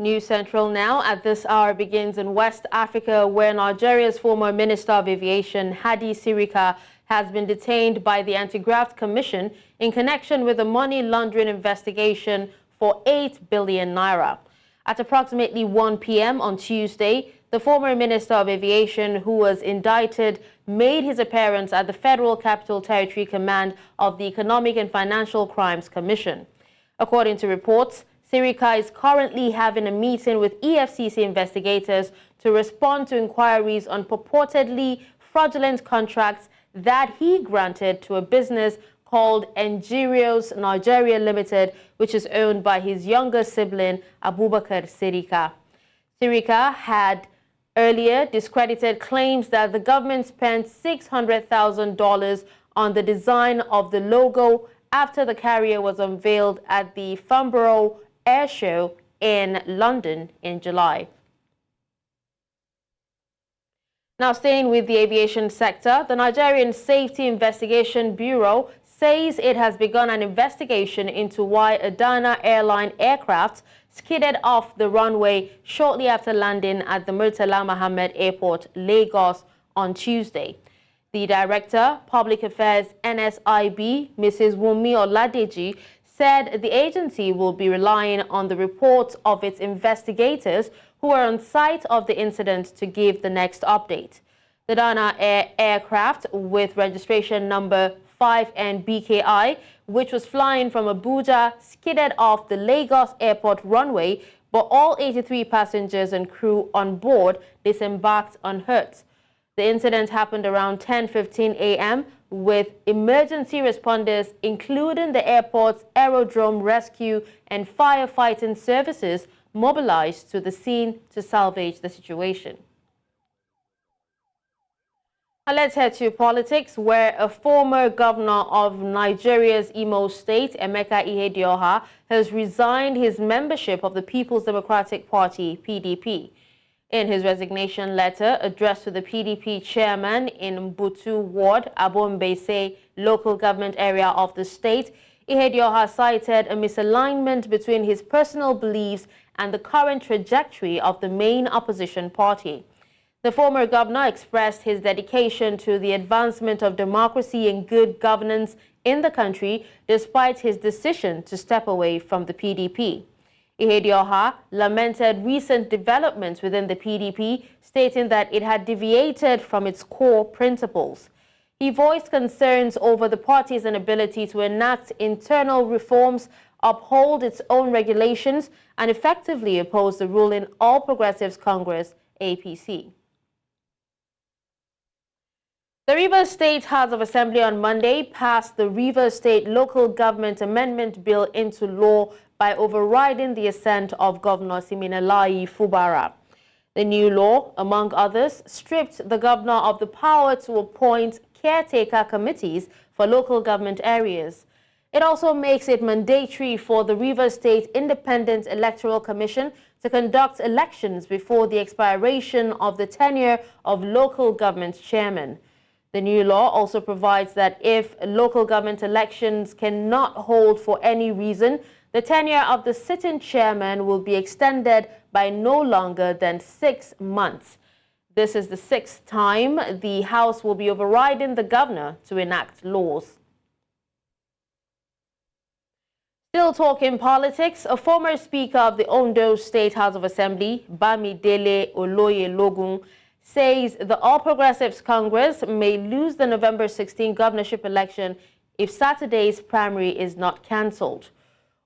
News Central now at this hour begins in West Africa, where Nigeria's former Minister of Aviation, Hadi Sirika, has been detained by the Anti-Graft Commission in connection with a money laundering investigation for 8 billion naira. At approximately 1 p.m. on Tuesday, the former Minister of Aviation, who was indicted, made his appearance at the Federal Capital Territory Command of the Economic and Financial Crimes Commission. According to reports, Sirika is currently having a meeting with EFCC investigators to respond to inquiries on purportedly fraudulent contracts that he granted to a business called Engirios Nigeria Limited, which is owned by his younger sibling, Abubakar Sirika. Sirika had earlier discredited claims that the government spent $600,000 on the design of the logo after the carrier was unveiled at the Farnborough Air Show in London in July. Now, staying with the aviation sector, the Nigerian Safety Investigation Bureau says it has begun an investigation into why a Dana airline aircraft skidded off the runway shortly after landing at the Murtala Mohammed Airport, Lagos, on Tuesday. The Director, Public Affairs, NSIB, Mrs. Wunmi Oladeji, said the agency will be relying on the reports of its investigators who are on site of the incident to give the next update. The Dana Air aircraft with registration number 5NBKI, which was flying from Abuja, skidded off the Lagos Airport runway, but all 83 passengers and crew on board disembarked unhurt. The incident happened around 10:15 a.m. with emergency responders, including the airport's aerodrome rescue and firefighting services, mobilized to the scene to salvage the situation. Now let's head to politics, where a former governor of Nigeria's Imo State, Emeka Ihedioha, has resigned his membership of the People's Democratic Party, PDP. In his resignation letter addressed to the PDP chairman in Mbutu Ward, Abombese local government area of the state, Ihedioha cited a misalignment between his personal beliefs and the current trajectory of the main opposition party. The former governor expressed his dedication to the advancement of democracy and good governance in the country despite his decision to step away from the PDP. Ihedioha lamented recent developments within the PDP, stating that it had deviated from its core principles. He voiced concerns over the party's inability to enact internal reforms, uphold its own regulations, and effectively oppose the ruling All Progressives Congress, APC. The Rivers State House of Assembly on Monday passed the Rivers State Local Government Amendment Bill into law by overriding the assent of Governor Siminalayi Fubara. The new law, among others, stripped the governor of the power to appoint caretaker committees for local government areas. It also makes it mandatory for the Rivers State Independent Electoral Commission to conduct elections before the expiration of the tenure of local government chairmen. The new law also provides that if local government elections cannot hold for any reason, the tenure of the sitting chairman will be extended by no longer than 6 months. This is the 6th time the House will be overriding the governor to enact laws. Still talking politics, a former speaker of the Ondo State House of Assembly, Bamidele Oloyelogun, says the All Progressives Congress may lose the November 16 governorship election if Saturday's primary is not cancelled.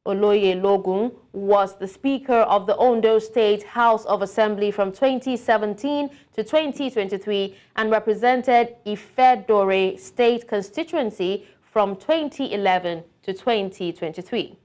Oloyelogun was the Speaker of the Ondo State House of Assembly from 2017 to 2023 and represented Ifedore State constituency from 2011 to 2023.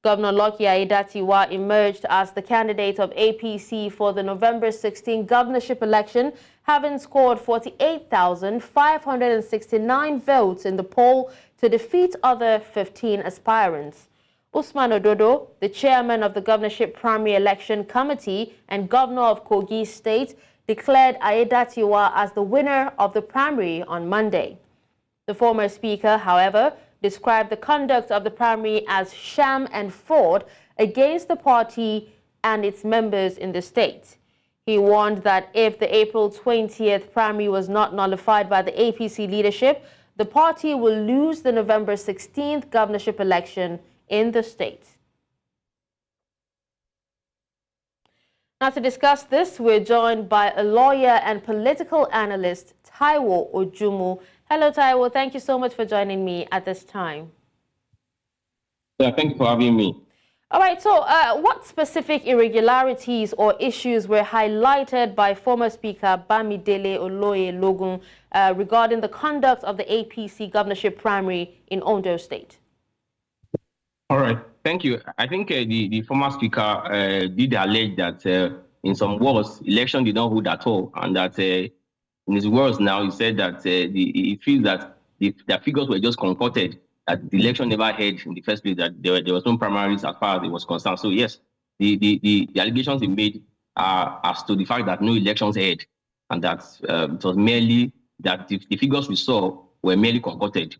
Governor Lucky Aiyedatiwa emerged as the candidate of APC for the November 16 governorship election, having scored 48,569 votes in the poll to defeat other 15 aspirants. Usman Ododo, the chairman of the governorship primary election committee and governor of Kogi State, declared Aiyedatiwa as the winner of the primary on Monday. The former speaker, however, described the conduct of the primary as sham and fraud against the party and its members in the state. He warned that if the April 20th primary was not nullified by the APC leadership, the party will lose the November 16th governorship election in the state. Now, to discuss this, we're joined by a lawyer and political analyst, Taiwo Ojumu. Hello, Taiwo. Thank you so much for joining me at this time. Yeah, thank you for having me. All right, so what specific irregularities or issues were highlighted by former Speaker Bamidele Oloye-Logun regarding the conduct of the APC governorship primary in Ondo State? All right, thank you. I think the former speaker did allege that in some words, election did not hold at all, and that in his words now, he said that he feels that the figures were just concocted, that the election never held in the first place, that there was no primaries as far as it was concerned. So yes, the allegations he made are as to the fact that no elections held, and that it was merely that the figures we saw were merely concocted.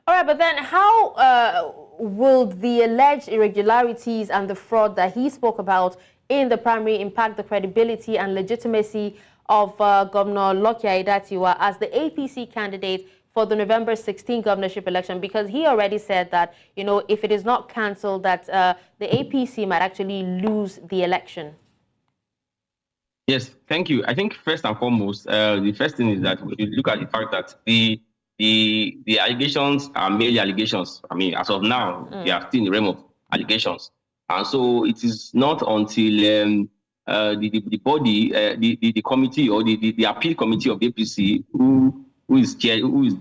All right, but then how will the alleged irregularities and the fraud that he spoke about in the primary impact the credibility and legitimacy of Governor Lucky Aiyedatiwa as the APC candidate for the November 16 governorship election? Because he already said that, you know, if it is not cancelled, that the APC might actually lose the election. Yes, thank you. I think first and foremost, the first thing is that we look at the fact that the allegations are merely allegations. I mean, as of now, they are still in the realm of allegations. And so it is not until the body, the committee or the appeal committee of the APC, who is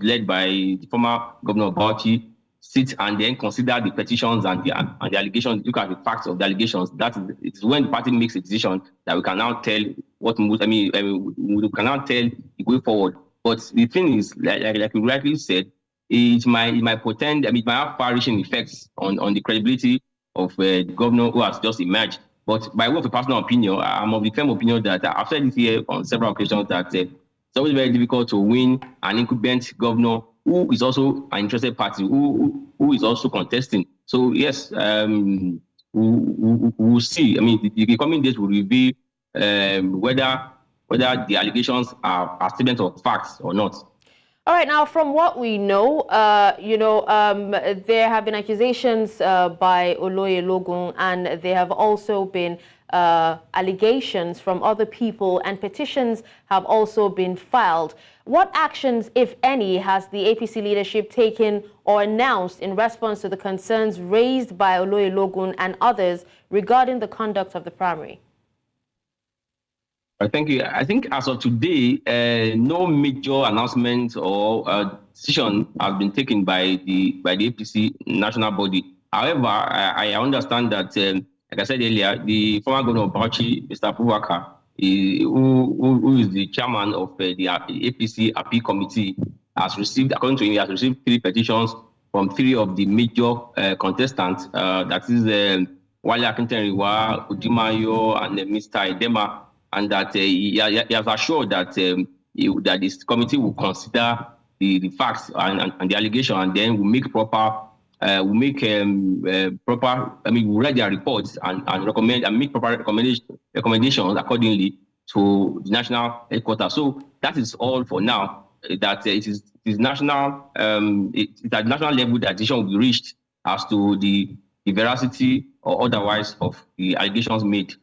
led by the former Governor Bauchi, sit and then consider the petitions and the allegations, look at the facts of the allegations. It is when the party makes a decision that we can now tell what moves. I mean, we can now tell the way forward. But the thing is, like you rightly said, it might portend, I mean, it might have far-reaching effects on the credibility of the governor who has just emerged. But by way of a personal opinion, I'm of the firm opinion that I've said this here on several occasions that it's always very difficult to win an incumbent governor who is also an interested party, who is also contesting. So yes, we'll see. I mean, the coming days will reveal whether the allegations are statements of facts or not. All right, now from what we know, there have been accusations by Oloye-Logun, and there have also been allegations from other people, and petitions have also been filed. What actions, if any, has the APC leadership taken or announced in response to the concerns raised by Oloye-Logun and others regarding the conduct of the primary? Thank you. I think as of today, no major announcement or decision has been taken by the APC national body. However, I understand that, like I said earlier, the former governor of Bauchi, Mr. Abubakar, who is the chairman of the APC appeal committee, has received, according to him, he has received 3 petitions from 3 of the major contestants. That is Wale Akintenriwa, Udimayo, and Mr. Edema. And that he has assured that that this committee will consider the facts and the allegation, and then will make proper. We'll read their reports and recommend and make proper recommendations accordingly to the national headquarters. So that is all for now. That it is national. It's at national level that decision will be reached as to the veracity or otherwise of the allegations made.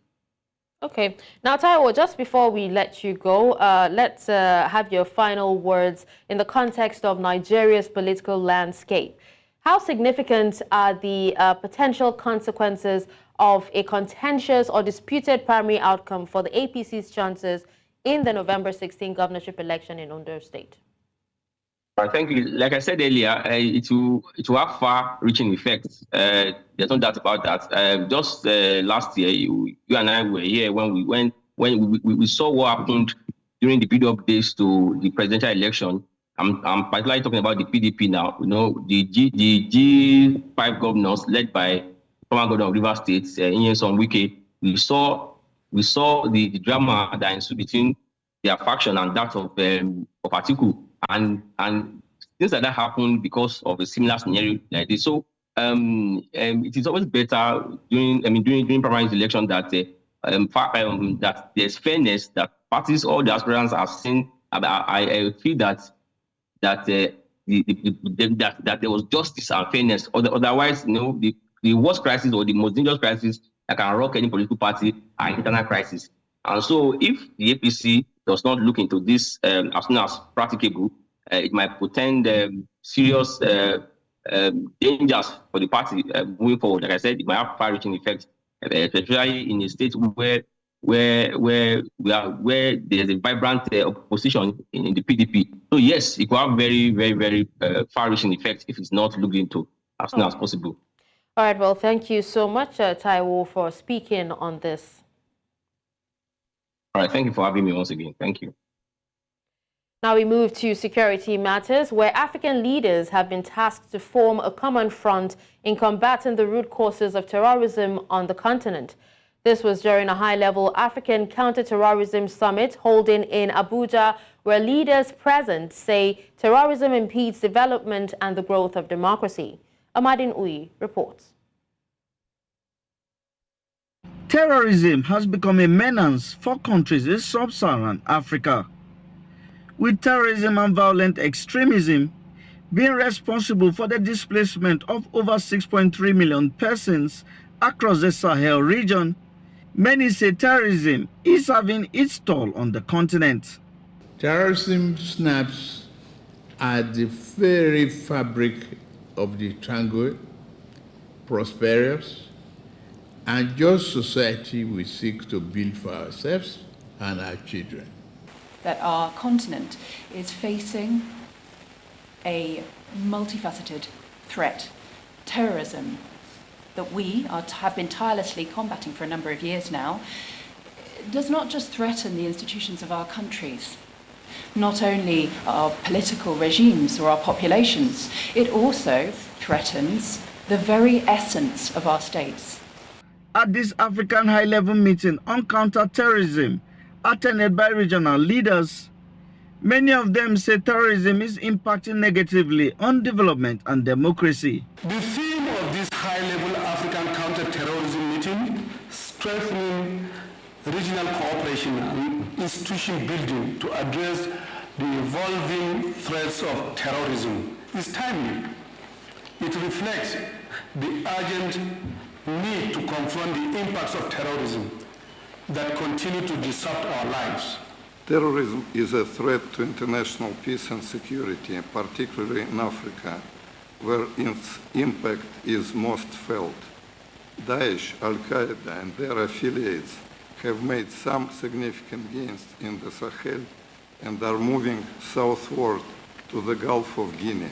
Okay. Now, Taiwo, just before we let you go, let's have your final words in the context of Nigeria's political landscape. How significant are the potential consequences of a contentious or disputed primary outcome for the APC's chances in the November 16 governorship election in Ondo State? Thank you. Like I said earlier, it will have far-reaching effects. There's no doubt about that. Just last year, you and I were here when we saw what happened during the build-up days to the presidential election. I'm particularly talking about the PDP now. You know, the G5 governors led by former governor of Rivers State, Nyesom Wike. We saw the drama that ensued between their faction and that of Atiku. And things like that happened because of a similar scenario like this. So it is always better during primary election that that there's fairness, that parties, all the aspirants are seen. I feel that that that there was justice and fairness. Otherwise, the worst crisis or the most dangerous crisis that can rock any political party are internal crisis. And so, if the APC does not look into this as soon as practicable, it might portend serious dangers for the party moving forward. Like I said, it might have far-reaching effects, especially in a state where there's a vibrant opposition in the PDP. So yes, it could have very, very, very far-reaching effects if it's not looked into as soon as possible. All right, well, thank you so much, Taiwo, for speaking on this. All right, thank you for having me once again. Thank you. Now we move to security matters, where African leaders have been tasked to form a common front in combating the root causes of terrorism on the continent. This was during a high-level African counter-terrorism summit holding in Abuja, where leaders present say terrorism impedes development and the growth of democracy. Amadin Uyi reports. Terrorism has become a menace for countries in sub-Saharan Africa, with terrorism and violent extremism being responsible for the displacement of over 6.3 million persons across the Sahel region. Many say terrorism is having its toll on the continent. Terrorism snaps at the very fabric of the tranquil, prosperous, and just society we seek to build for ourselves and our children. That our continent is facing a multifaceted threat, terrorism, that we have been tirelessly combating for a number of years now, does not just threaten the institutions of our countries, not only our political regimes or our populations, it also threatens the very essence of our states. At this African high-level meeting on counter-terrorism, attended by regional leaders, many of them say terrorism is impacting negatively on development and democracy. The theme of this high-level African counter-terrorism meeting, strengthening regional cooperation and institution building to address the evolving threats of terrorism, is timely. It reflects the urgent need to confront the impacts of terrorism that continue to disrupt our lives. Terrorism is a threat to international peace and security, particularly in Africa, where its impact is most felt. Daesh, Al-Qaeda, and their affiliates have made some significant gains in the Sahel and are moving southward to the Gulf of Guinea.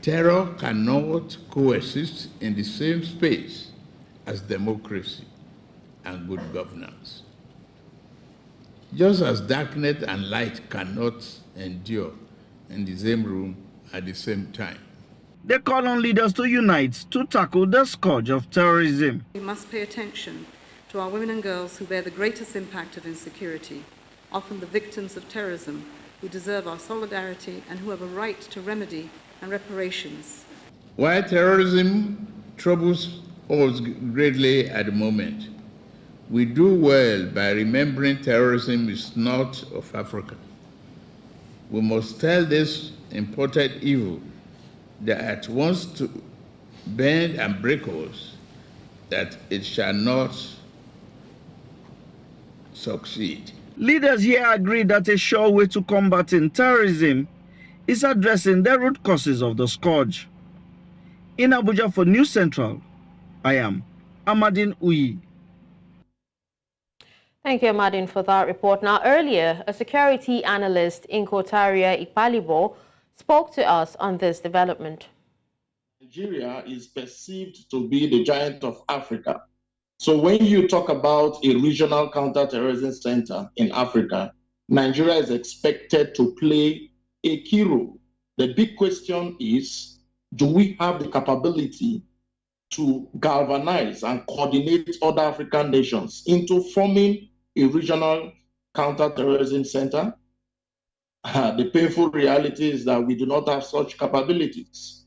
Terror cannot coexist in the same space as democracy and good governance. Just as darkness and light cannot endure in the same room at the same time. They call on leaders to unite to tackle the scourge of terrorism. We must pay attention to our women and girls who bear the greatest impact of insecurity, often the victims of terrorism, who deserve our solidarity and who have a right to remedy and reparations. While terrorism troubles us greatly at the moment, we do well by remembering terrorism is not of Africa. We must tell this imported evil that wants to bend and break us, that it shall not succeed. Leaders here agree that a sure way to combating terrorism is addressing the root causes of the scourge. In Abuja for News Central, I am Amadin Uyi. Thank you, Amadin, for that report. Now, earlier, a security analyst in Kotaria, Ipalibo, spoke to us on this development. Nigeria is perceived to be the giant of Africa. So when you talk about a regional counterterrorism center in Africa, Nigeria is expected to play a key role. The big question is, do we have the capability to galvanize and coordinate other African nations into forming a regional counterterrorism center? The painful reality is that we do not have such capabilities.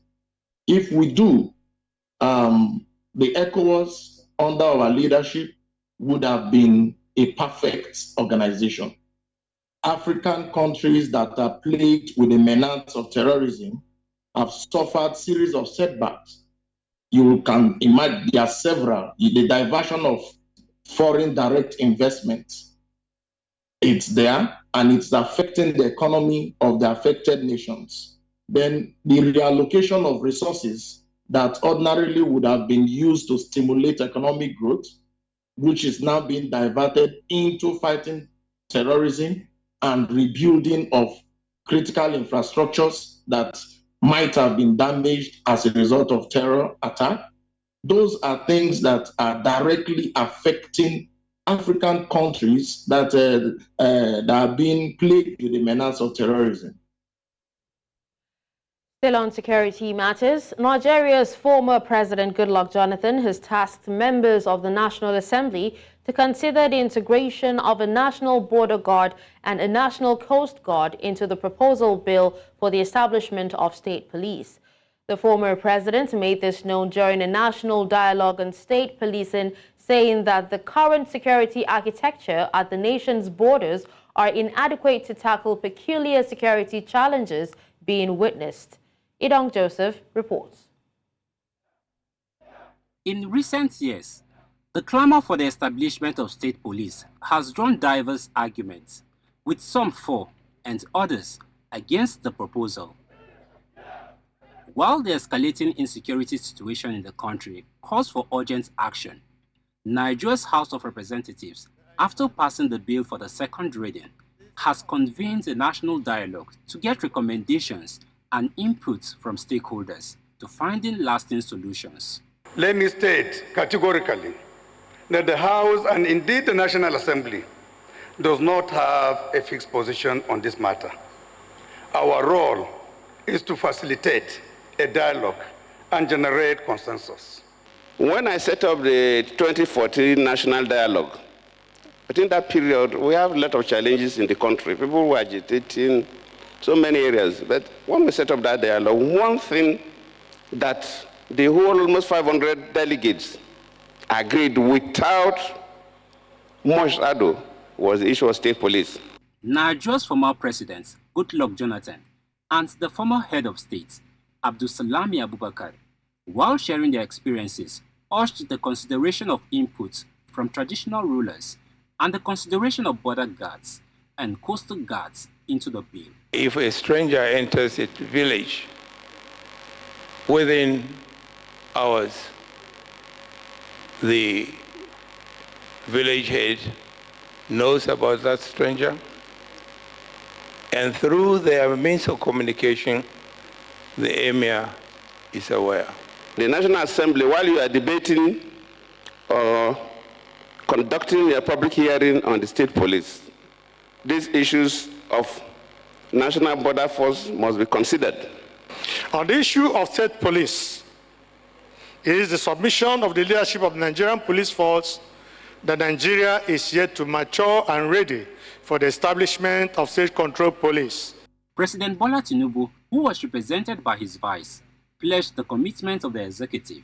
If we do, the ECOWAS under our leadership would have been a perfect organization. African countries that are plagued with the menace of terrorism have suffered series of setbacks. You can imagine there are several. The diversion of foreign direct investments, it's there, and it's affecting the economy of the affected nations. Then the reallocation of resources that ordinarily would have been used to stimulate economic growth, which is now being diverted into fighting terrorism and rebuilding of critical infrastructures that might have been damaged as a result of terror attack. Those are things that are directly affecting African countries that are being plagued with the menace of terrorism. Still on security matters, Nigeria's former President Goodluck Jonathan has tasked members of the National Assembly to consider the integration of a National Border Guard and a National Coast Guard into the proposal bill for the establishment of state police. The former president made this known during a national dialogue on state policing, saying that the current security architecture at the nation's borders are inadequate to tackle peculiar security challenges being witnessed. Idong Joseph reports. In recent years, the clamor for the establishment of state police has drawn diverse arguments, with some for and others against the proposal. While the escalating insecurity situation in the country calls for urgent action, Nigeria's House of Representatives, after passing the bill for the second reading, has convened a national dialogue to get recommendations and inputs from stakeholders to finding lasting solutions. Let me state categorically that the House and indeed the National Assembly does not have a fixed position on this matter. Our role is to facilitate a dialogue and generate consensus. When I set up the 2014 National Dialogue, within that period, we have a lot of challenges in the country. People were agitating so many areas. But when we set up that dialogue, one thing that the whole almost 500 delegates agreed without much ado was the issue of state police. Nigeria's former president, Goodluck Jonathan, and the former head of state, Abdulsalami Abubakar, while sharing their experiences, urged the consideration of inputs from traditional rulers and the consideration of border guards and coastal guards into the bill. If a stranger enters a village within hours, the village head knows about that stranger, and through their means of communication, the emir is aware. The National Assembly, while you are debating or conducting a public hearing on the state police, these issues of National Border Force must be considered. On the issue of state police, it is the submission of the leadership of the Nigerian police force that Nigeria is yet to mature and ready for the establishment of state-controlled police. President Bola Tinubu, who was represented by his vice, pledged the commitment of the executive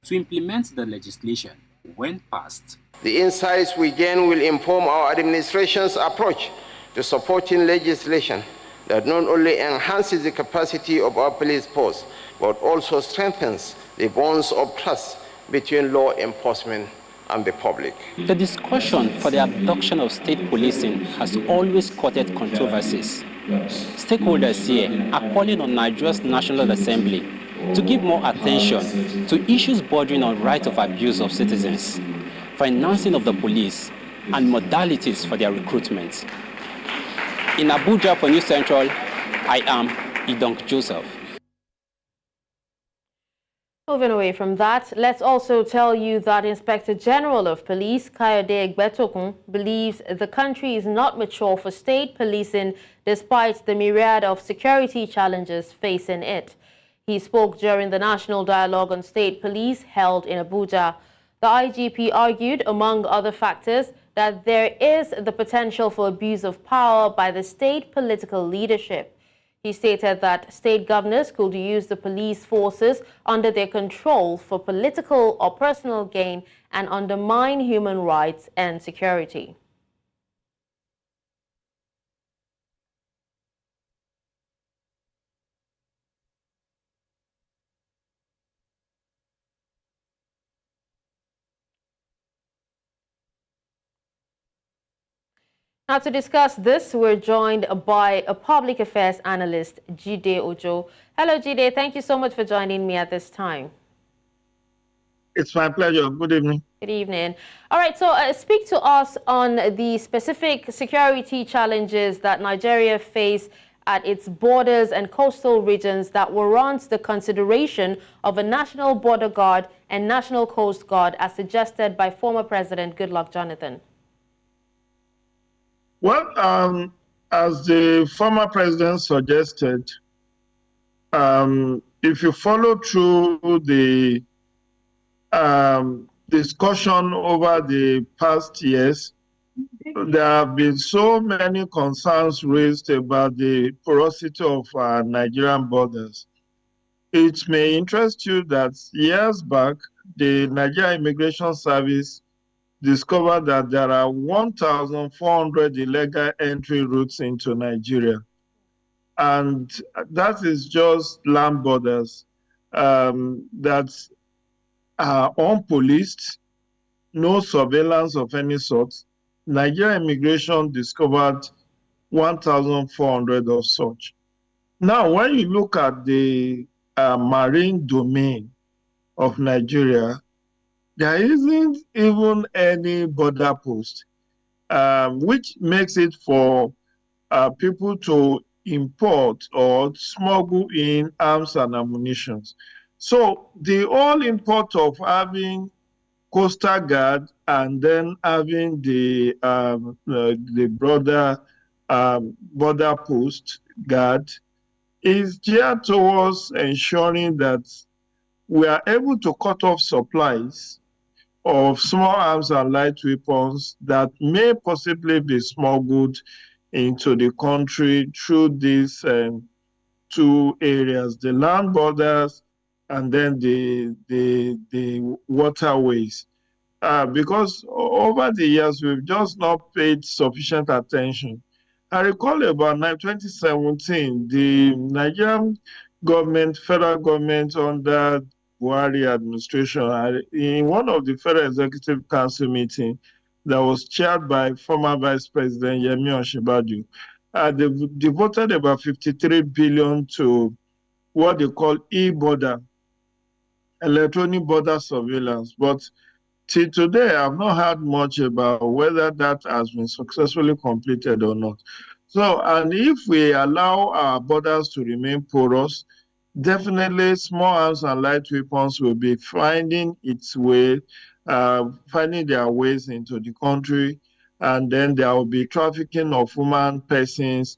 to implement the legislation when passed. The insights we gain will inform our administration's approach to supporting legislation that not only enhances the capacity of our police force, but also strengthens the bonds of trust between law enforcement and the public. The discussion for the adoption of state policing has always courted controversies. Stakeholders here are calling on Nigeria's National Assembly to give more attention to issues bordering on right of abuse of citizens, financing of the police, and modalities for their recruitment. In Abuja for News Central, I am Idong Joseph. Moving away from that, let's also tell you that Inspector General of Police, Kayode Egbetokun, believes the country is not mature for state policing despite the myriad of security challenges facing it. He spoke during the National Dialogue on State Police held in Abuja. The IGP argued, among other factors, that there is the potential for abuse of power by the state political leadership. He stated that state governors could use the police forces under their control for political or personal gain and undermine human rights and security. Now, to discuss this, we're joined by a public affairs analyst, Jide Ojo. Hello, Jide. Thank you so much for joining me at this time. It's my pleasure. Good evening. Good evening. All right, so speak to us on the specific security challenges that Nigeria face at its borders and coastal regions that warrants the consideration of a national border guard and national coast guard as suggested by former President Goodluck Jonathan. Well, as the former president suggested, if you follow through the discussion over the past years, there have been so many concerns raised about the porosity of our Nigerian borders. It may interest you that years back, the Nigerian Immigration Service discovered that there are 1,400 illegal entry routes into Nigeria. And that is just land borders that are unpoliced, no surveillance of any sort. Nigerian immigration discovered 1,400 of such. Now, when you look at the marine domain of Nigeria, there isn't even any border post, which makes it for people to import or smuggle in arms and ammunition. So the whole import of having coastal guard and then having the broader border post guard is geared towards ensuring that we are able to cut off supplies of small arms and light weapons that may possibly be smuggled into the country through these two areas, the land borders and then the waterways. Because over the years, we've just not paid sufficient attention. I recall about 2017, the Nigerian government, federal government under Buhari administration, in one of the Federal Executive Council meeting that was chaired by former Vice President Yemi Osinbajo, they devoted about 53 billion to what they call e-border, electronic border surveillance. But till today, I've not heard much about whether that has been successfully completed or not. So, and if we allow our borders to remain porous, definitely small arms and light weapons will be finding its way, finding their ways into the country, and then there will be trafficking of human persons,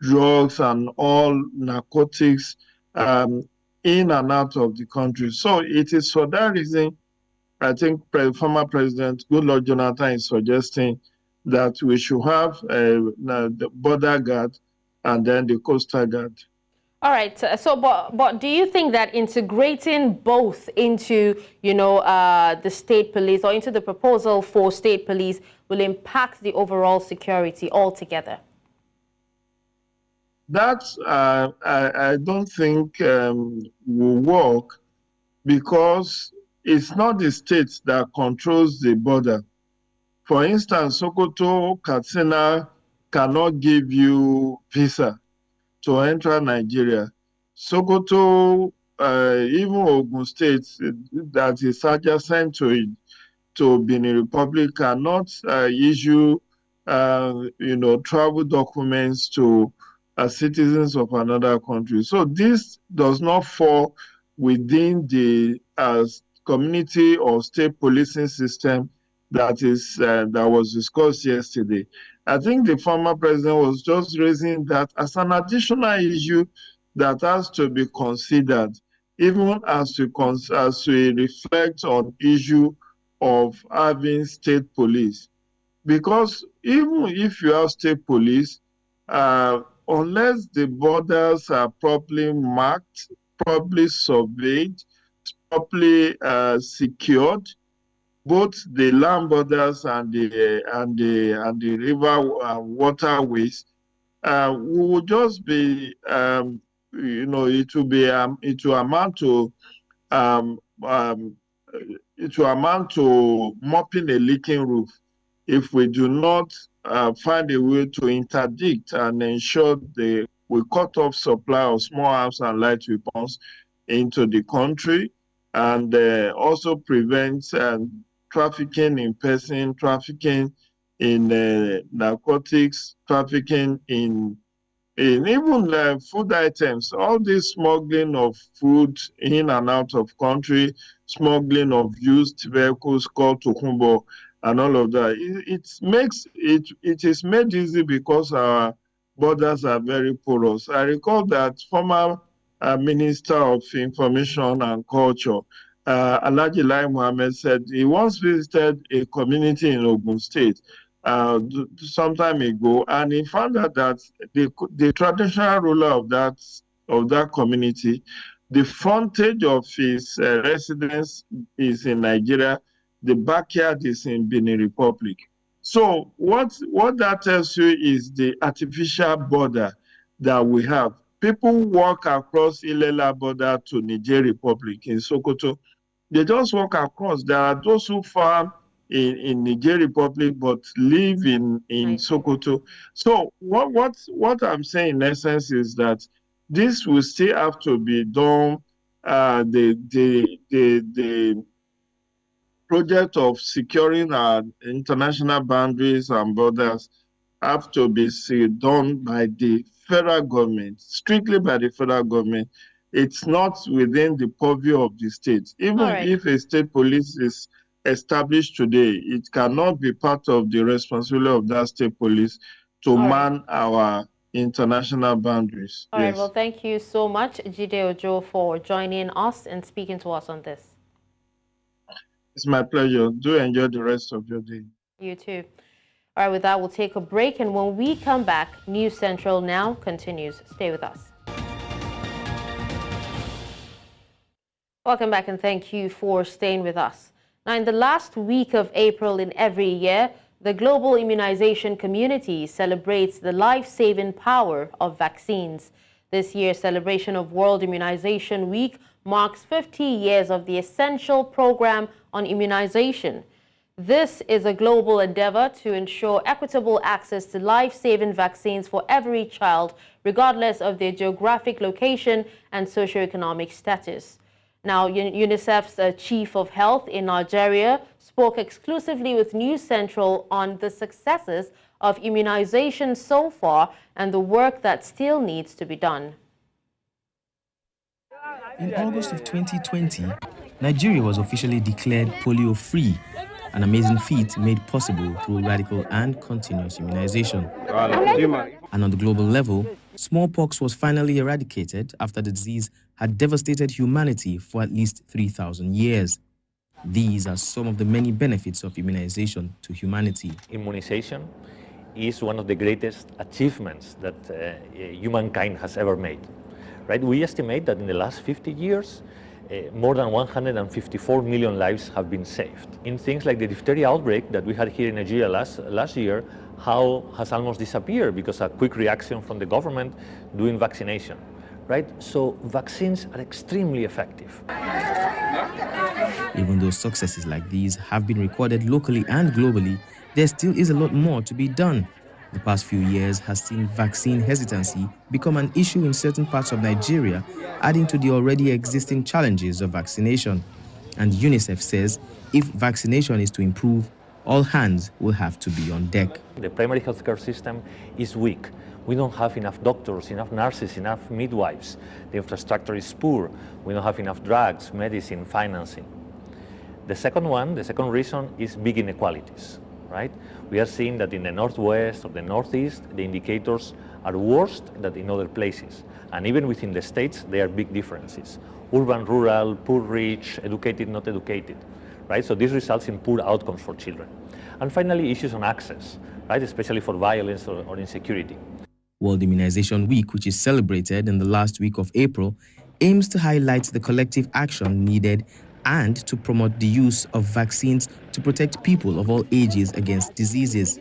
drugs, and all narcotics in and out of the country. So it is for that reason, I think former President Goodluck Jonathan is suggesting that we should have the border guard and then the coastal guard. All right. So, but do you think that integrating both into, the state police or into the proposal for state police will impact the overall security altogether? That I don't think will work, because it's not the state that controls the border. For instance, Sokoto, Katsina cannot give you visa to enter Nigeria. Sokoto, even Ogun State, that is adjacent to it, to Benin Republic, cannot issue, travel documents to citizens of another country. So this does not fall within the community or state policing system that was discussed yesterday. I think the former president was just raising that as an additional issue that has to be considered, even as we reflect on issue of having state police. Because even if you have state police, unless the borders are properly marked, properly surveyed, properly secured, both the land borders and the river waterways, we will just be, it will amount to mopping a leaking roof if we do not find a way to interdict and ensure we cut off supply of small arms and light weapons into the country, and also prevent trafficking in person, trafficking in narcotics, trafficking in even food items. All this smuggling of food in and out of country, smuggling of used vehicles called tokumbo, and all of that. It is made easy because our borders are very porous. I recall that former Minister of Information and Culture, Alhaji Lai Mohammed, said he once visited a community in Ogun State some time ago, and he found out that the traditional ruler of that community, the frontage of his residence is in Nigeria, the backyard is in Benin Republic. So what that tells you is the artificial border that we have. People walk across Ilela border to Niger Republic in Sokoto. They just walk across. There are those who farm in Niger Republic but live in Sokoto. So what I'm saying in essence is that this will still have to be done. The project of securing our international boundaries and borders have to be done by the federal government, strictly by the federal government. It's not within the purview of the state. Even if a state police is established today, it cannot be part of the responsibility of that state police to man our international boundaries. All right, well, thank you so much, Jide Ojo, for joining us and speaking to us on this. It's my pleasure. Do enjoy the rest of your day. You too. All right, with that, we'll take a break, and when we come back, News Central Now continues. Stay with us. Welcome back, and thank you for staying with us. Now, in the last week of April in every year, the global immunization community celebrates the life-saving power of vaccines. This year's celebration of World Immunization Week marks 50 years of the essential program on immunization. This is a global endeavor to ensure equitable access to life-saving vaccines for every child, regardless of their geographic location and socioeconomic status. Now, UNICEF's Chief of Health in Nigeria spoke exclusively with News Central on the successes of immunization so far and the work that still needs to be done. In August of 2020, Nigeria was officially declared polio-free, an amazing feat made possible through radical and continuous immunization. And on the global level, smallpox was finally eradicated after the disease had devastated humanity for at least 3,000 years. These are some of the many benefits of immunization to humanity. Immunization is one of the greatest achievements that humankind has ever made. Right? We estimate that in the last 50 years, more than 154 million lives have been saved. In things like the diphtheria outbreak that we had here in Nigeria last year, how has almost disappeared because of a quick reaction from the government doing vaccination, right? So vaccines are extremely effective. Even though successes like these have been recorded locally and globally, there still is a lot more to be done. The past few years has seen vaccine hesitancy become an issue in certain parts of Nigeria, adding to the already existing challenges of vaccination. And UNICEF says if vaccination is to improve, all hands will have to be on deck. The primary healthcare system is weak. We don't have enough doctors, enough nurses, enough midwives. The infrastructure is poor. We don't have enough drugs, medicine, financing. The second reason is big inequalities, right? We are seeing that in the Northwest or the Northeast, the indicators are worse than in other places. And even within the states, there are big differences. Urban, rural, poor, rich, educated, not educated, right? So this results in poor outcomes for children. And finally, issues on access, right? Especially for violence or insecurity. World Immunization Week, which is celebrated in the last week of April, aims to highlight the collective action needed and to promote the use of vaccines to protect people of all ages against diseases.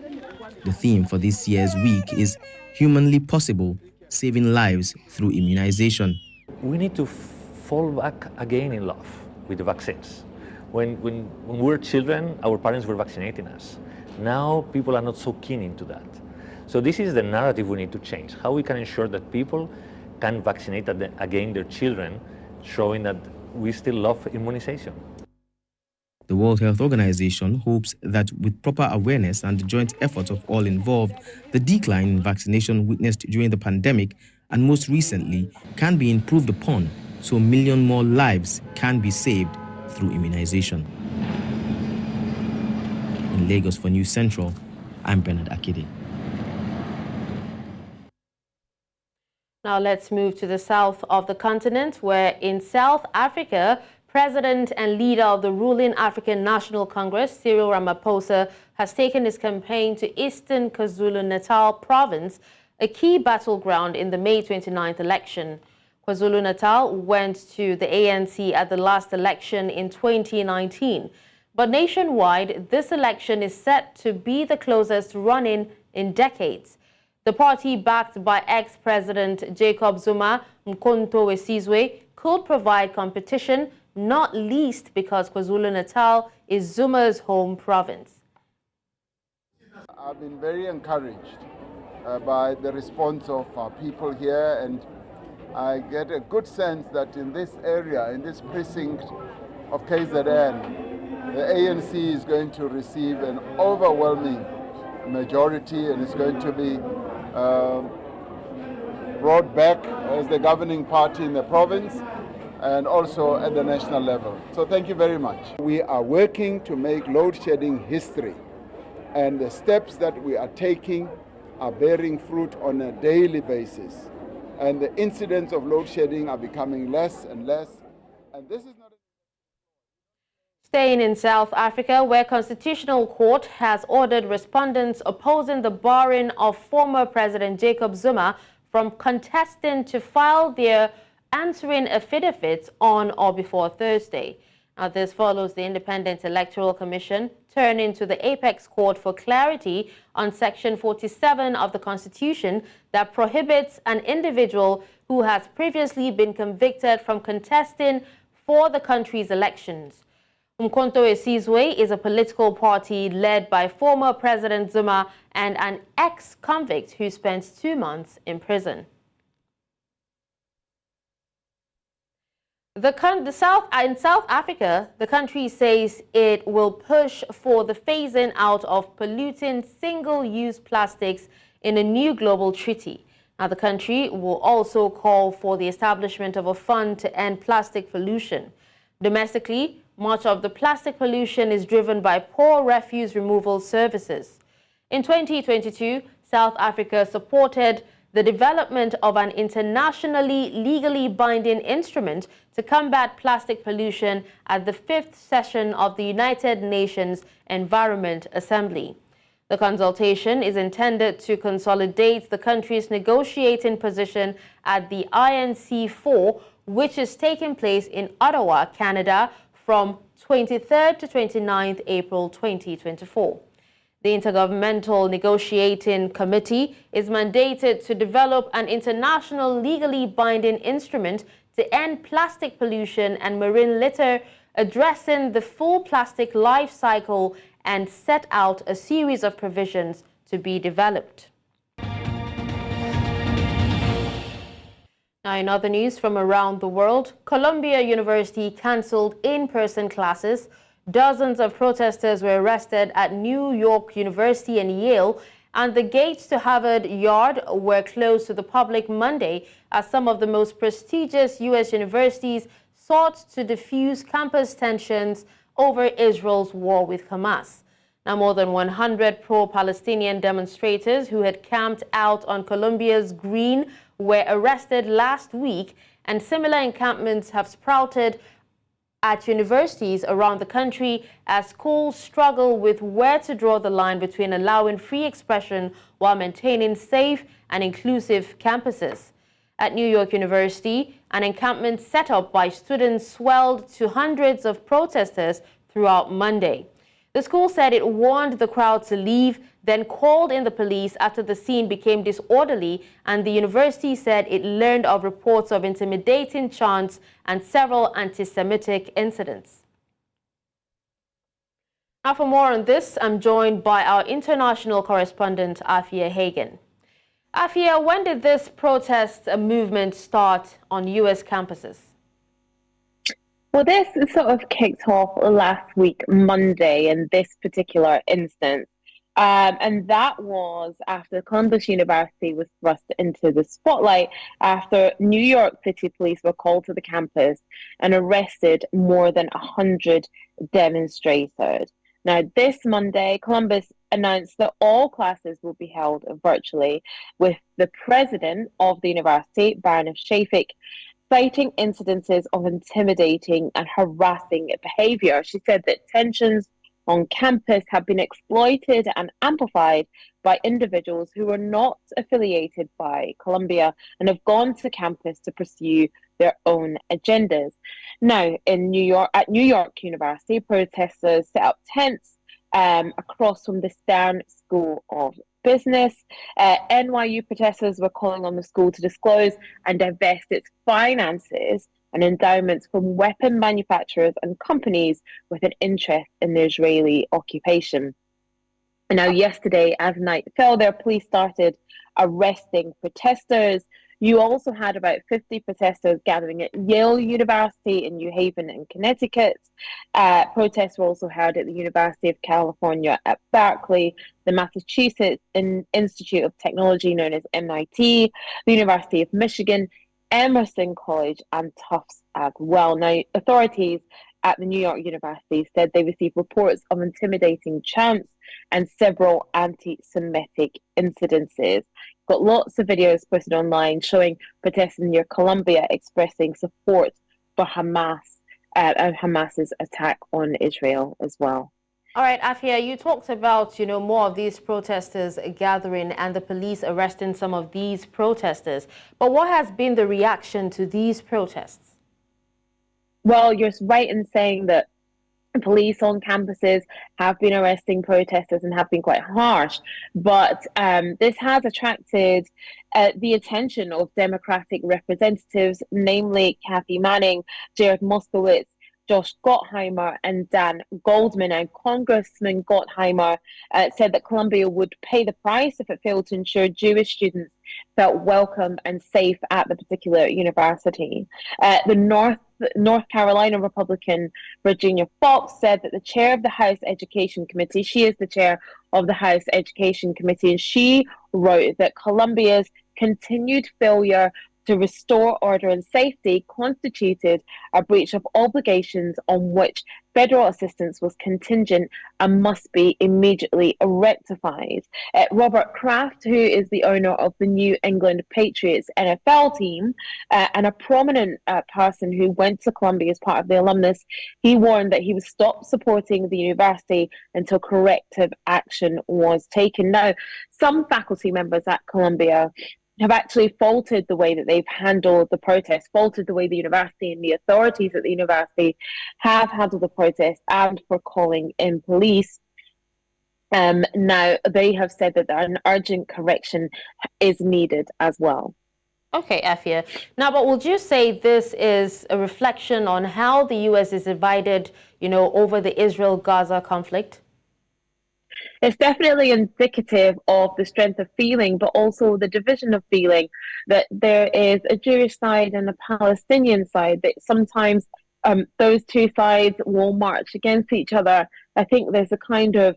The theme for this year's week is Humanly Possible, Saving Lives Through Immunization. We need to fall back again in love with the vaccines. When we were children, our parents were vaccinating us. Now people are not so keen into that. So this is the narrative we need to change, how we can ensure that people can vaccinate again their children, showing that we still love immunization. The World Health Organization hopes that with proper awareness and the joint effort of all involved, the decline in vaccination witnessed during the pandemic and most recently can be improved upon so a million more lives can be saved through immunization. In Lagos for News Central, I'm Bernard Akide. Now let's move to the south of the continent, where in South Africa, President and leader of the ruling African National Congress, Cyril Ramaphosa, has taken his campaign to eastern KwaZulu-Natal province, a key battleground in the May 29th election. KwaZulu-Natal went to the ANC at the last election in 2019. But nationwide, this election is set to be the closest run-in in decades. The party, backed by ex-President Jacob Zuma, Umkhonto we Sizwe, could provide competition, not least because KwaZulu-Natal is Zuma's home province. I've been very encouraged by the response of our people here, and I get a good sense that in this area, in this precinct of KZN, the ANC is going to receive an overwhelming majority and is going to be brought back as the governing party in the province and also at the national level. So thank you very much. We are working to make load shedding history, and the steps that we are taking are bearing fruit on a daily basis. And the incidents of load shedding are becoming less and less. And this is not Staying in South Africa, where Constitutional Court has ordered respondents opposing the barring of former President Jacob Zuma from contesting to file their answering affidavits on or before Thursday. Now, this follows the Independent Electoral Commission turning to the Apex Court for clarity on Section 47 of the Constitution that prohibits an individual who has previously been convicted from contesting for the country's elections. Umkhonto we Sizwe is a political party led by former President Zuma and an ex-convict who spent 2 months in prison. In South Africa, the country says it will push for the phasing out of polluting single-use plastics in a new global treaty. Now, the country will also call for the establishment of a fund to end plastic pollution. Domestically, much of the plastic pollution is driven by poor refuse removal services. In 2022, South Africa supported the development of an internationally legally binding instrument to combat plastic pollution at the 5th session of the United Nations Environment Assembly. The consultation is intended to consolidate the country's negotiating position at the INC4, which is taking place in Ottawa, Canada, from 23rd to 29th April 2024. The Intergovernmental Negotiating Committee is mandated to develop an international legally binding instrument to end plastic pollution and marine litter, addressing the full plastic life cycle, and set out a series of provisions to be developed. Now, in other news from around the world, Columbia University cancelled in-person classes. Dozens of protesters were arrested at New York University and Yale, and the gates to Harvard Yard were closed to the public Monday as some of the most prestigious U.S. universities sought to diffuse campus tensions over Israel's war with Hamas. Now, more than 100 pro-Palestinian demonstrators who had camped out on Columbia's Green were arrested last week, and similar encampments have sprouted at universities around the country as schools struggle with where to draw the line between allowing free expression while maintaining safe and inclusive campuses. At New York University, an encampment set up by students swelled to hundreds of protesters throughout Monday. The school said it warned the crowd to leave, then called in the police after the scene became disorderly, and the university said it learned of reports of intimidating chants and several anti-Semitic incidents. Now for more on this, I'm joined by our international correspondent, Afia Hagen. Afia, when did this protest movement start on U.S. campuses? Well, this sort of kicked off last week, Monday, in this particular instance. And that was after Columbus University was thrust into the spotlight after New York City police were called to the campus and arrested more than 100 demonstrators. Now, this Monday, Columbus announced that all classes will be held virtually, with the president of the university, Baroness Shafik, citing incidences of intimidating and harassing behavior. She said that tensions on campus have been exploited and amplified by individuals who are not affiliated by Columbia and have gone to campus to pursue their own agendas. Now, in New York, at New York University, protesters set up tents across from the Stern School of Business. NYU protesters were calling on the school to disclose and divest its finances and endowments from weapon manufacturers and companies with an interest in the Israeli occupation. And now, yesterday, as night fell, their police started arresting protesters. You also had about 50 protesters gathering at Yale University in New Haven in Connecticut. Protests were also held at the University of California at Berkeley, the Massachusetts Institute of Technology known as MIT, the University of Michigan, Emerson College, and Tufts as well. Now, authorities at the New York University said they received reports of intimidating chants and several anti-Semitic incidences. Got lots of videos posted online showing protesters near Columbia expressing support for Hamas and Hamas's attack on Israel as well. All right, Afia, you talked about, more of these protesters gathering and the police arresting some of these protesters. But what has been the reaction to these protests? Well, you're right in saying that police on campuses have been arresting protesters and have been quite harsh, but this has attracted the attention of Democratic representatives, namely Kathy Manning, Jared Moskowitz, Josh Gottheimer, and Dan Goldman. And Congressman Gottheimer said that Columbia would pay the price if it failed to ensure Jewish students felt welcome and safe at the particular university. The North Carolina Republican Virginia Fox said that the chair of the House Education Committee, she is the chair of the House Education Committee, and she wrote that Columbia's continued failure to restore order and safety constituted a breach of obligations on which federal assistance was contingent and must be immediately rectified. Robert Kraft, who is the owner of the New England Patriots NFL team and a prominent person who went to Columbia as part of the alumnus, he warned that he would stop supporting the university until corrective action was taken. Now, some faculty members at Columbia have actually faulted the way that they've handled the protest, faulted the way the university and the authorities at the university have handled the protest, and for calling in police. Now, they have said that an urgent correction is needed as well. Okay, Afia. Now, but would you say this is a reflection on how the U.S. is divided, over the Israel-Gaza conflict? It's definitely indicative of the strength of feeling, but also the division of feeling, that there is a Jewish side and a Palestinian side, that sometimes those two sides will march against each other. I think there's a kind of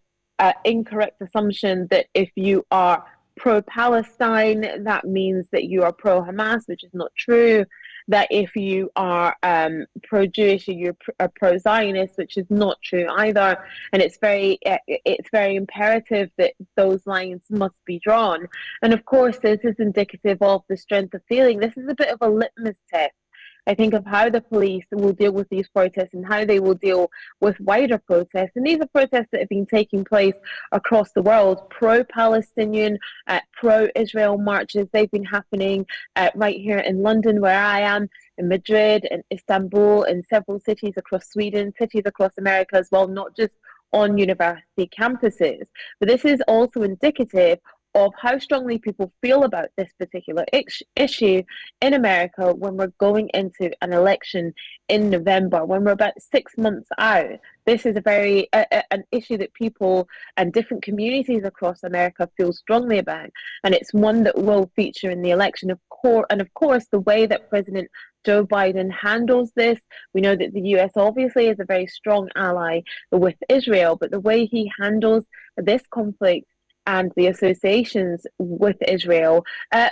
incorrect assumption that if you are pro-Palestine, that means that you are pro-Hamas, which is not true. That if you are pro-Jewish, you're pro-Zionist, which is not true either. And it's very imperative that those lines must be drawn. And of course, this is indicative of the strength of feeling. This is a bit of a litmus test I think of how the police will deal with these protests and how they will deal with wider protests. And these are protests that have been taking place across the world, pro-Palestinian, pro-Israel marches. They've been happening right here in London, where I am, in Madrid, in Istanbul, in several cities across Sweden, cities across America as well, not just on university campuses. But this is also indicative of how strongly people feel about this particular issue in America when we're going into an election in November, when we're about 6 months out. This is a very an issue that people and different communities across America feel strongly about, and it's one that will feature in the election. Of course, the way that President Joe Biden handles this, we know that the US obviously is a very strong ally with Israel, but the way he handles this conflict and the associations with Israel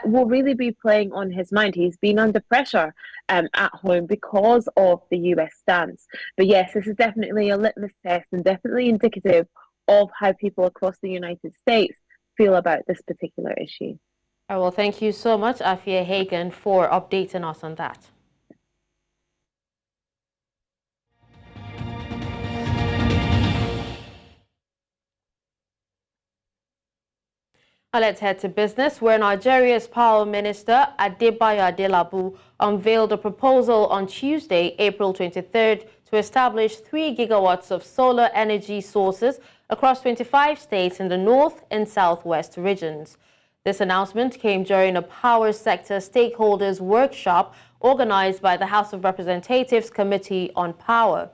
will really be playing on his mind. He's been under pressure at home because of the US stance. But yes, this is definitely a litmus test and definitely indicative of how people across the United States feel about this particular issue. Well, thank you so much, Afia Hagen, for updating us on that. Let's head to business, where Nigeria's Power Minister Adebayo Adelabu unveiled a proposal on Tuesday, April 23rd, to establish 3 gigawatts of solar energy sources across 25 states in the north and southwest regions. This announcement came during a power sector stakeholders workshop organized by the House of Representatives Committee on Power.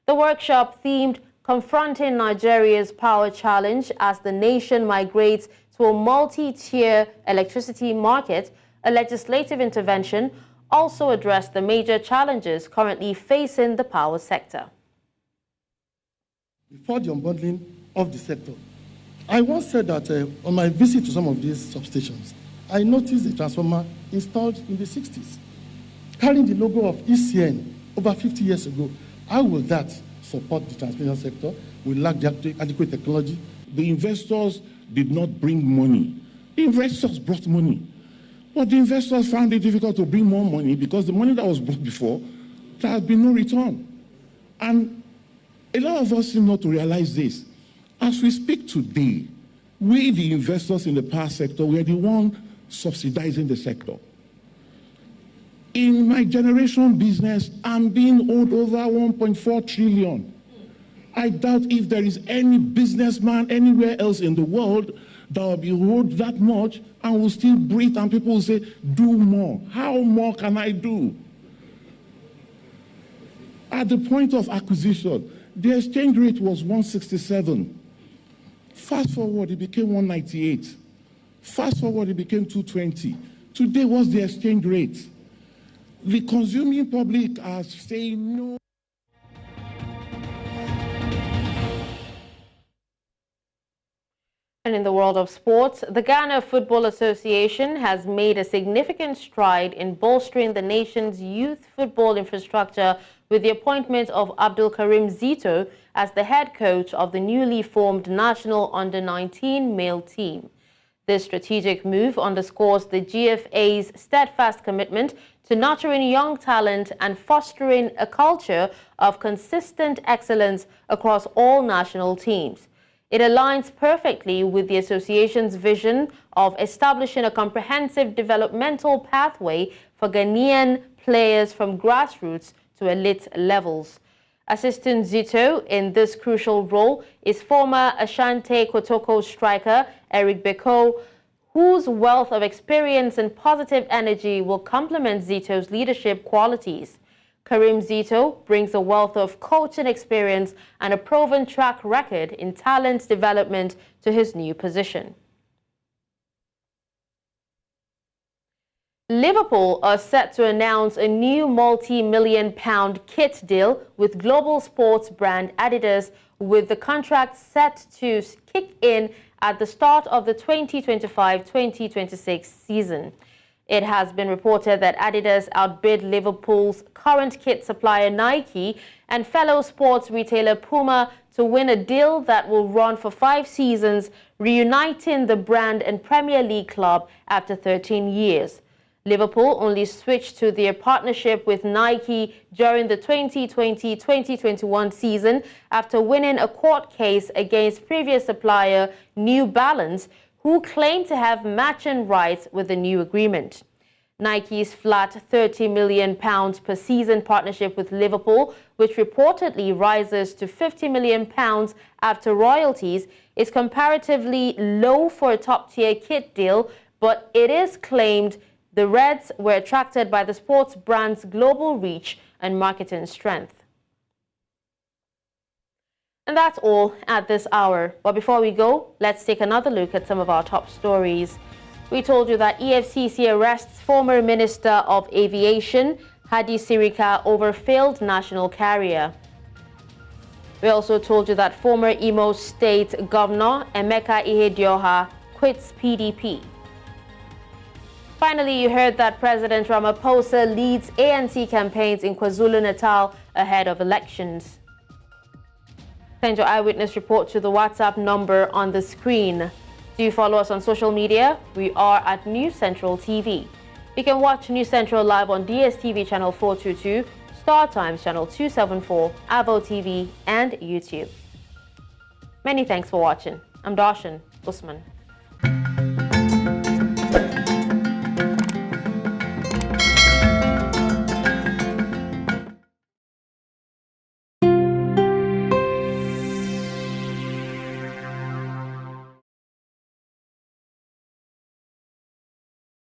The workshop themed Confronting Nigeria's Power Challenge as the nation migrates to a multi-tier electricity market, a legislative intervention, also addressed the major challenges currently facing the power sector. Before the unbundling of the sector, I once said that on my visit to some of these substations, I noticed a transformer installed in the 60s, carrying the logo of ECN over 50 years ago. How will that support the transmission sector? We lack the adequate technology. The investors did not bring money. The investors brought money. But the investors found it difficult to bring more money because the money that was brought before, there has been no return. And a lot of us seem not to realize this. As we speak today, we, the investors in the power sector, we are the one subsidizing the sector. In my generation business, I'm being owed over 1.4 trillion. I doubt if there is any businessman anywhere else in the world that will be owed that much and will still breathe, and people will say, do more. How more can I do? At the point of acquisition, the exchange rate was 167. Fast forward, it became 198. Fast forward, it became 220. Today, what's the exchange rate? The consuming public are saying no. And in the world of sports, the Ghana Football Association has made a significant stride in bolstering the nation's youth football infrastructure with the appointment of Abdul Karim Zito as the head coach of the newly formed national under-19 male team. This strategic move underscores the GFA's steadfast commitment to nurturing young talent and fostering a culture of consistent excellence across all national teams. It aligns perfectly with the association's vision of establishing a comprehensive developmental pathway for Ghanaian players from grassroots to elite levels. Assisting Zito in this crucial role is former Ashanti Kotoko striker Eric Beko, whose wealth of experience and positive energy will complement Zito's leadership qualities. Karim Zito brings a wealth of coaching experience and a proven track record in talent development to his new position. Liverpool are set to announce a new multi-million-pound kit deal with global sports brand Adidas, with the contract set to kick in at the start of the 2025-2026 season. It has been reported that Adidas outbid Liverpool's current kit supplier Nike and fellow sports retailer Puma to win a deal that will run for 5 seasons, reuniting the brand and Premier League club after 13 years. Liverpool only switched to their partnership with Nike during the 2020-2021 season after winning a court case against previous supplier New Balance, who claimed to have matching rights with the new agreement. Nike's flat £30 million per season partnership with Liverpool, which reportedly rises to £50 million after royalties, is comparatively low for a top-tier kit deal, but it is claimed the Reds were attracted by the sports brand's global reach and marketing strength. And that's all at this hour. But before we go, let's take another look at some of our top stories. We told you that EFCC arrests former Minister of Aviation, Hadi Sirika, over failed national carrier. We also told you that former Imo State Governor, Emeka Ihedioha, quits PDP. Finally, you heard that President Ramaphosa leads ANC campaigns in KwaZulu-Natal ahead of elections. Send your eyewitness report to the WhatsApp number on the screen. Do you follow us on social media? We are at News Central TV. You can watch News Central live on DSTV channel 422, Star Times channel 274, Avo TV, and YouTube. Many thanks for watching. I'm Darshan Usman.